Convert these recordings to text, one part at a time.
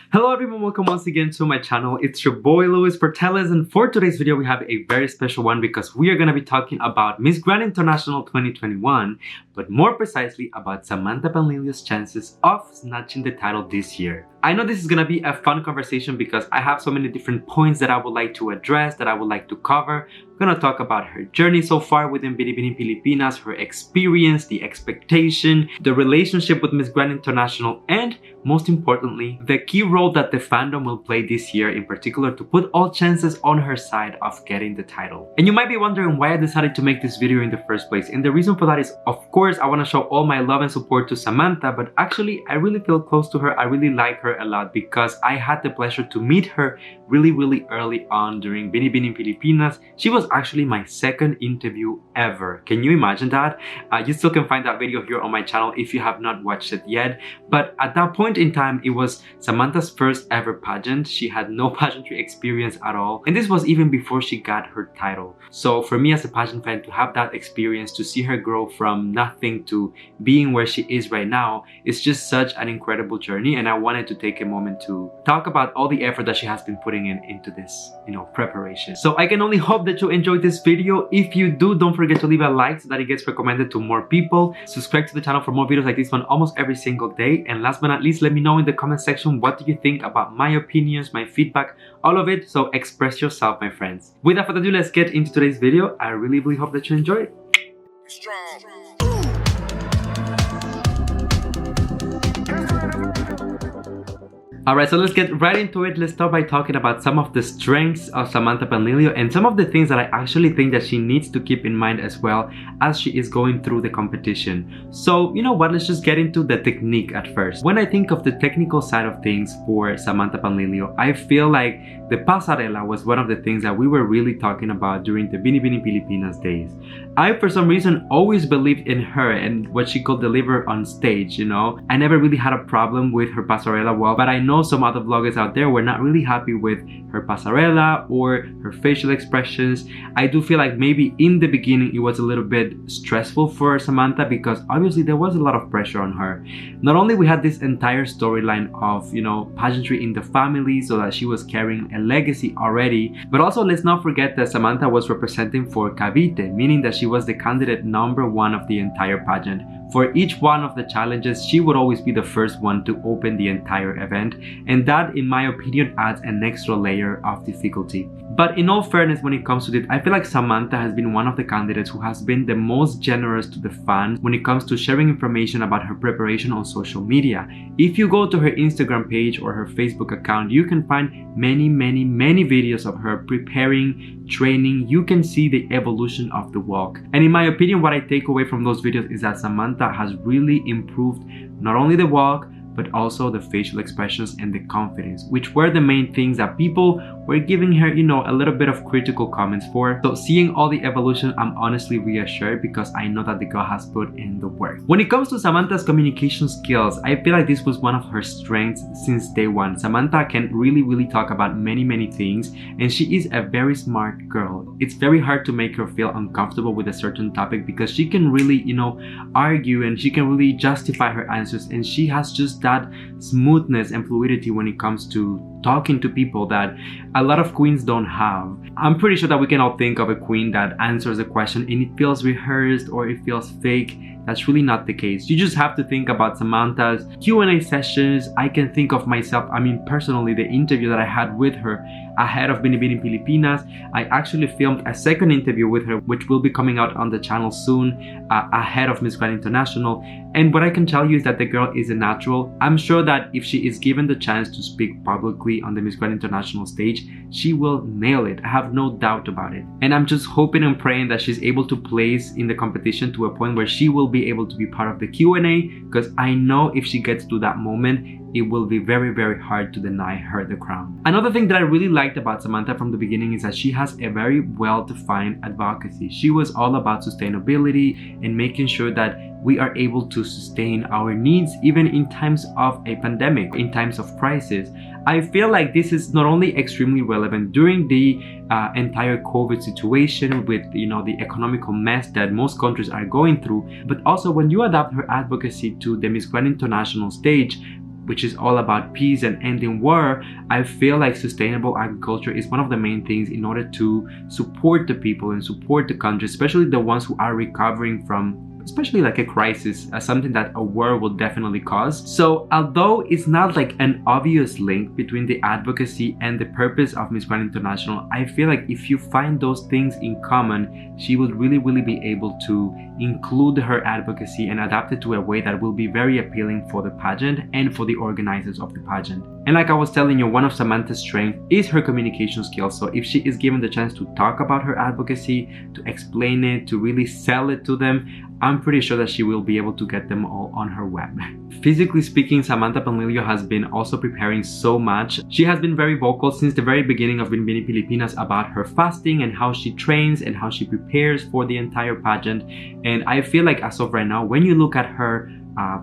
Hello everyone, welcome once again to my channel. It's your boy Luis Portelles, and for today's video we have a very special one because we are going to be talking about Miss Grand International 2021, but more precisely about Samantha Panlilio's chances of snatching the title this year. I know this is going to be a fun conversation because I have so many different points that I would like to address, that I would like to cover. We're going to talk about her journey so far within Binibining Pilipinas, her experience, the expectation, the relationship with Miss Grand International, and most importantly, the key role that the fandom will play this year in particular to put all chances on her side of getting the title. And you might be wondering why I decided to make this video in the first place. And the reason for that is, of course, I want to show all my love and support to Samantha, but actually I really feel close to her. I really like her a lot because I had the pleasure to meet her really early on during Binibining Pilipinas. She was actually my second interview ever. Can you imagine that? You still can find that video here on my channel if you have not watched it yet. But at that point in time, it was Samantha's first ever pageant. She had no pageantry experience at all. And this was even before she got her title. So for me as a pageant fan, to have that experience, to see her grow from nothing to being where she is right now, is just such an incredible journey. And I wanted to take a moment to talk about all the effort that she has been putting into this, preparation. So I can only hope that you enjoyed this video. If you do, don't forget to leave a like so that it gets recommended to more people. Subscribe to the channel for more videos like this one almost every single day. And last but not least, let me know in the comment section what do you think about my opinions, my feedback, all of it. So express yourself, my friends. Without further ado, let's get into today's video. I really hope that you enjoy it. Alright, so let's get right into it. Let's start by talking about some of the strengths of Samantha Panlilio and some of the things that I actually think that she needs to keep in mind as well as she is going through the competition. So, you know what, let's just get into the technique at first. When I think of the technical side of things for Samantha Panlilio, I feel like the pasarela was one of the things that we were really talking about during the Binibining Pilipinas days. I, for some reason, always believed in her and what she could deliver on stage, I never really had a problem with her pasarela wall, but I know some other vloggers out there were not really happy with her pasarela or her facial expressions. I do feel like maybe in the beginning it was a little bit stressful for Samantha because obviously there was a lot of pressure on her. Not only we had this entire storyline of, pageantry in the family, so that she was carrying a legacy already, but also let's not forget that Samantha was representing for Cavite, meaning that she was the candidate #1 of the entire pageant. For each one of the challenges, she would always be the first one to open the entire event, and that, in my opinion, adds an extra layer of difficulty. But in all fairness, when it comes to it, I feel like Samantha has been one of the candidates who has been the most generous to the fans when it comes to sharing information about her preparation on social media. If you go to her Instagram page or her Facebook account, you can find many videos of her preparing, training. You can see the evolution of the walk. And in my opinion, what I take away from those videos is that Samantha has really improved not only the walk, but also the facial expressions and the confidence, which were the main things that people were giving her, a little bit of critical comments for. So seeing all the evolution, I'm honestly reassured because I know that the girl has put in the work. When it comes to Samantha's communication skills, I feel like this was one of her strengths since day one. Samantha can really talk about many things, and she is a very smart girl. It's very hard to make her feel uncomfortable with a certain topic because she can really, argue, and she can really justify her answers, and she has just that smoothness and fluidity when it comes to talking to people that a lot of queens don't have. I'm pretty sure that we can all think of a queen that answers a question and it feels rehearsed or it feels fake. That's really not the case. You just have to think about Samantha's Q&A sessions. I can think of myself, personally, the interview that I had with her ahead of Binibining Pilipinas. I actually filmed a second interview with her, which will be coming out on the channel soon, ahead of Miss Grand International. And what I can tell you is that the girl is a natural. I'm sure that if she is given the chance to speak publicly on the Miss Grand International stage, she will nail it. I have no doubt about it. And I'm just hoping and praying that she's able to place in the competition to a point where she will be able to be part of the Q&A, because I know if she gets to that moment, it will be very hard to deny her the crown. Another thing that I really liked about Samantha from the beginning is that she has a very well-defined advocacy. She was all about sustainability and making sure that we are able to sustain our needs even in times of a pandemic, in times of crisis. I feel like this is not only extremely relevant during the entire COVID situation with the economical mess that most countries are going through, but also when you adapt her advocacy to the Miss Grand International stage, which is all about peace and ending war, I feel like sustainable agriculture is one of the main things in order to support the people and support the country, especially the ones who are recovering from especially like a crisis, something that a war will definitely cause. So although it's not like an obvious link between the advocacy and the purpose of Miss Grand International, I feel like if you find those things in common, she would really be able to include her advocacy and adapt it to a way that will be very appealing for the pageant and for the organizers of the pageant. And like I was telling you, one of Samantha's strengths is her communication skills. So if she is given the chance to talk about her advocacy, to explain it, to really sell it to them, I'm pretty sure that she will be able to get them all on her web. Physically speaking, Samantha Panlilio has been also preparing so much. She has been very vocal since the very beginning of Binibining Pilipinas about her fasting and how she trains and how she prepares for the entire pageant. And I feel like as of right now, when you look at her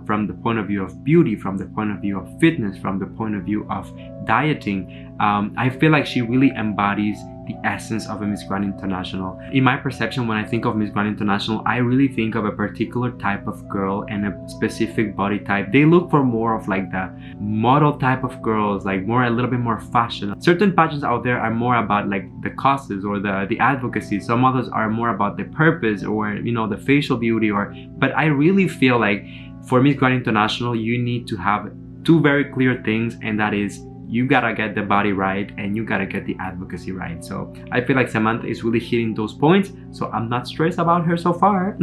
from the point of view of beauty, from the point of view of fitness, from the point of view of dieting, I feel like she really embodies the essence of a Miss Grand International. In my perception, when I think of Miss Grand International, I really think of a particular type of girl and a specific body type. They look for more of like the model type of girls, like a little bit more fashion. Certain pageants out there are more about like the causes or the advocacy. Some others are more about the purpose or, you know, the facial beauty. But I really feel like for Miss Grand International, you need to have two very clear things, and that is you gotta get the body right and you gotta get the advocacy right. So I feel like Samantha is really hitting those points, so I'm not stressed about her so far.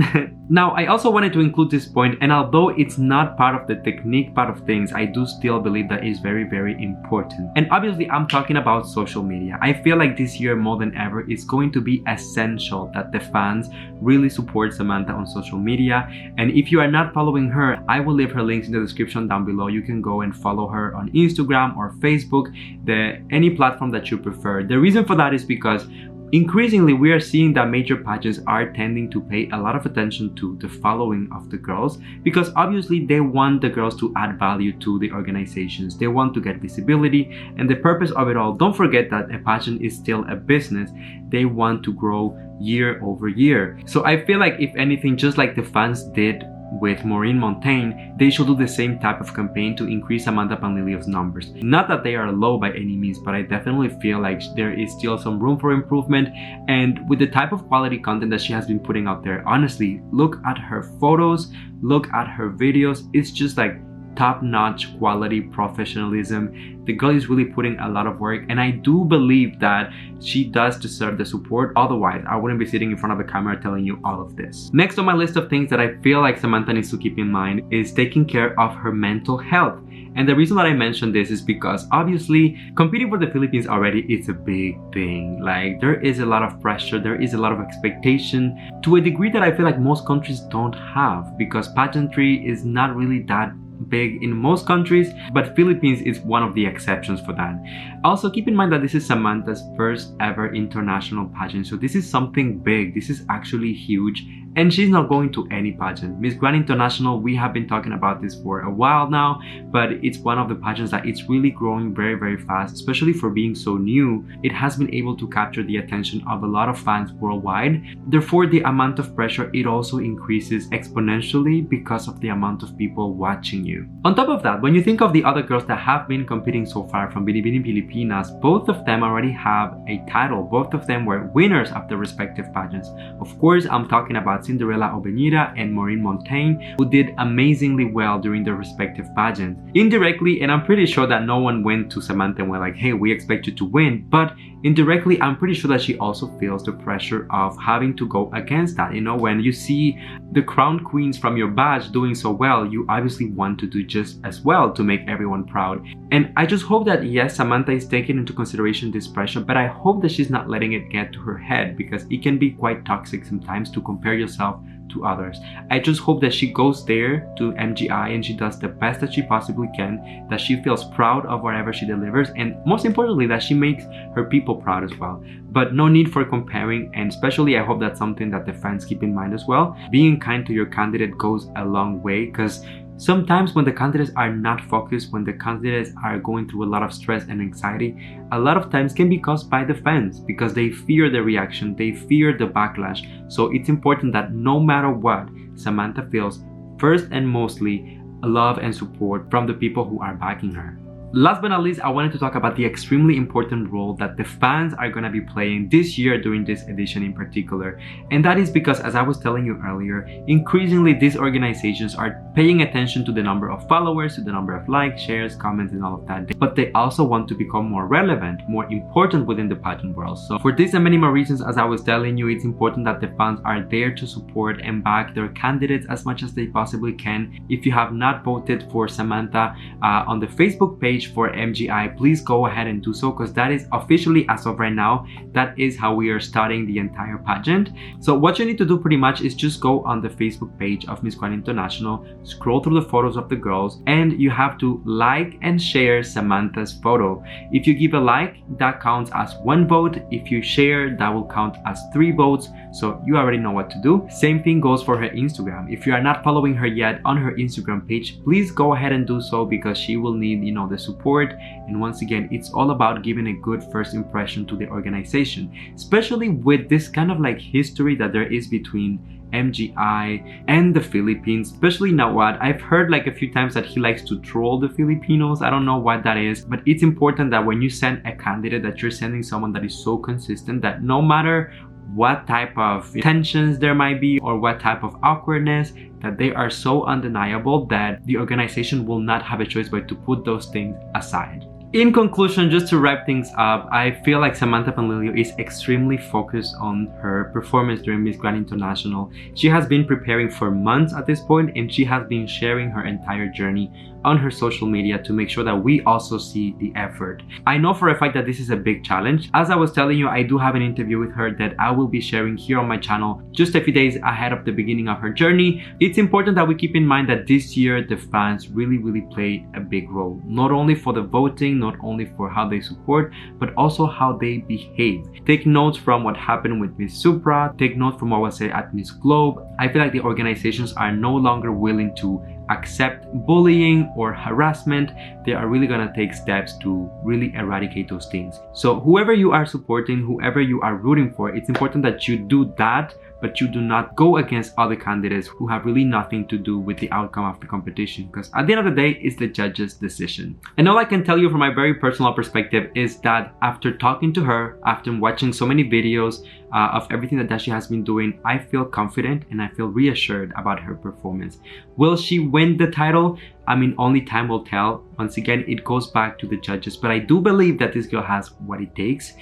Now, I also wanted to include this point, and although it's not part of the technique part of things, I do still believe that is very important. And obviously, I'm talking about social media. I feel like this year more than ever, it's going to be essential that the fans really support Samantha on social media. And if you are not following her, I will leave her links in the description down below. You can go and follow her on Instagram or Facebook, any platform that you prefer. The reason for that is because increasingly we are seeing that major pageants are tending to pay a lot of attention to the following of the girls, because obviously they want the girls to add value to the organizations. They want to get visibility, and the purpose of it all, don't forget that a pageant is still a business. They want to grow year over year. So I feel like if anything, just like the fans did with Maureen Montaigne, they should do the same type of campaign to increase Samantha Panlilio's numbers. Not that they are low by any means, but I definitely feel like there is still some room for improvement. And with the type of quality content that she has been putting out there, honestly, look at her photos, look at her videos. It's just like top-notch quality professionalism. The girl is really putting a lot of work, and I do believe that she does deserve the support. Otherwise, I wouldn't be sitting in front of the camera telling you all of this. Next on my list of things that I feel like Samantha needs to keep in mind is taking care of her mental health. And the reason that I mentioned this is because obviously competing for the Philippines already is a big thing. Like, there is a lot of pressure, there is a lot of expectation to a degree that I feel like most countries don't have, because pageantry is not really that big in most countries, but Philippines is one of the exceptions for that. Also, keep in mind that this is Samantha's first ever international pageant, so this is something big. This is actually huge, and she's not going to any pageant. Miss Grand International, we have been talking about this for a while now, but it's one of the pageants that it's really growing very fast, especially for being so new. It has been able to capture the attention of a lot of fans worldwide. Therefore, the amount of pressure, it also increases exponentially because of the amount of people watching you. On top of that, when you think of the other girls that have been competing so far from Binibining Pilipinas, both of them already have a title. Both of them were winners of the respective pageants. Of course, I'm talking about Cinderella Obenira and Maureen Montaigne, who did amazingly well during their respective pageants. Indirectly, and I'm pretty sure that no one went to Samantha and were like, hey, we expect you to win, but indirectly, I'm pretty sure that she also feels the pressure of having to go against that. You know, when you see the crowned queens from your batch doing so well, you obviously want to do just as well to make everyone proud. And I just hope that, yes, Samantha is taking into consideration this pressure, but I hope that she's not letting it get to her head, because it can be quite toxic sometimes to compare yourself to others. I just hope that she goes there to MGI and she does the best that she possibly can, that she feels proud of whatever she delivers, and most importantly, that she makes her people proud as well. But no need for comparing, and especially I hope that's something that the fans keep in mind as well. Being kind to your candidate goes a long way, because sometimes when the candidates are not focused, when the candidates are going through a lot of stress and anxiety, a lot of times can be caused by the fans, because they fear the reaction, they fear the backlash. So it's important that no matter what, Samantha feels first and mostly love and support from the people who are backing her. Last but not least, I wanted to talk about the extremely important role that the fans are going to be playing this year during this edition in particular. And that is because, as I was telling you earlier, increasingly these organizations are paying attention to the number of followers, to the number of likes, shares, comments, and all of that. But they also want to become more relevant, more important within the pageant world. So for this and many more reasons, as I was telling you, it's important that the fans are there to support and back their candidates as much as they possibly can. If you have not voted for Samantha on the Facebook page for MGI, please go ahead and do so, because that is officially, as of right now, that is how we are starting the entire pageant. So what you need to do pretty much is just go on the Facebook page of Miss Grand International, scroll through the photos of the girls, and you have to like and share Samantha's photo. If you give a like, that counts as 1 vote. If you share, that will count as 3 votes. So you already know what to do. Same thing goes for her Instagram. If you are not following her yet on her Instagram page, please go ahead and do so, because she will need, the support. And once again, it's all about giving a good first impression to the organization, especially with this kind of like history that there is between MGI and the Philippines, especially Nawad. I've heard like a few times that he likes to troll the Filipinos. I don't know what that is, but it's important that when you send a candidate, that you're sending someone that is so consistent that no matter what type of tensions there might be or what type of awkwardness, that they are so undeniable that the organization will not have a choice but to put those things aside. In conclusion, just to wrap things up, I feel like Samantha Panlilio is extremely focused on her performance during Miss Grand International. She has been preparing for months at this point, and she has been sharing her entire journey on her social media to make sure that we also see the effort. I know for a fact that this is a big challenge. As I was telling you, I do have an interview with her that I will be sharing here on my channel just a few days ahead of the beginning of her journey. It's important that we keep in mind that this year the fans really play a big role, not only for the voting, not only for how they support, but also how they behave. Take notes from what happened with Miss Supra, take notes from what was said at Miss Globe. I feel like the organizations are no longer willing to accept bullying or harassment. They are really gonna take steps to really eradicate those things. So whoever you are supporting, whoever you are rooting for, it's important that you do that, but you do not go against other candidates who have really nothing to do with the outcome of the competition, because at the end of the day, it's the judge's decision. And all I can tell you from my very personal perspective is that after talking to her, after watching so many videos of everything that she has been doing, I feel confident and I feel reassured about her performance. Will she win the title? I mean, only time will tell. Once again, it goes back to the judges, but I do believe that this girl has what it takes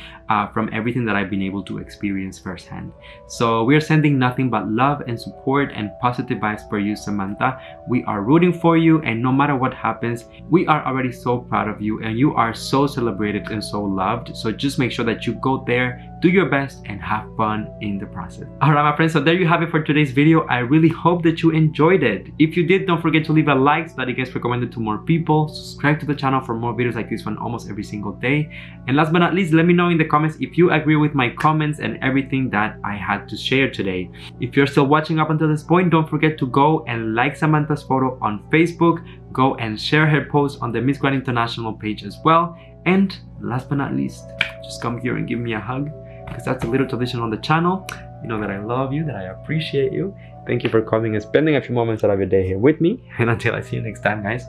from everything that I've been able to experience firsthand. So we are sending nothing but love and support and positive vibes for you, Samantha. We are rooting for you, and no matter what happens, we are already so proud of you, and you are so celebrated and so loved. So just make sure that you go there, do your best, and have fun in the process. Alright, my friends, so there you have it for today's video. I really hope that you enjoyed it. If you did, don't forget to leave a like so that it gets recommended to more people. Subscribe to the channel for more videos like this one almost every single day. And last but not least, let me know in the comments if you agree with my comments and everything that I had to share today. If you're still watching up until this point, don't forget to go and like Samantha's photo on Facebook. Go and share her post on the Miss Grand International page as well. And last but not least, just come here and give me a hug, because that's a little tradition on the channel. You know that I love you, that I appreciate you. Thank you for coming and spending a few moments out of your day here with me. And until I see you next time, guys,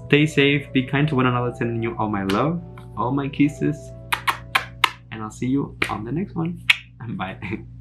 stay safe, be kind to one another, sending you all my love, all my kisses, and I'll see you on the next one. Bye.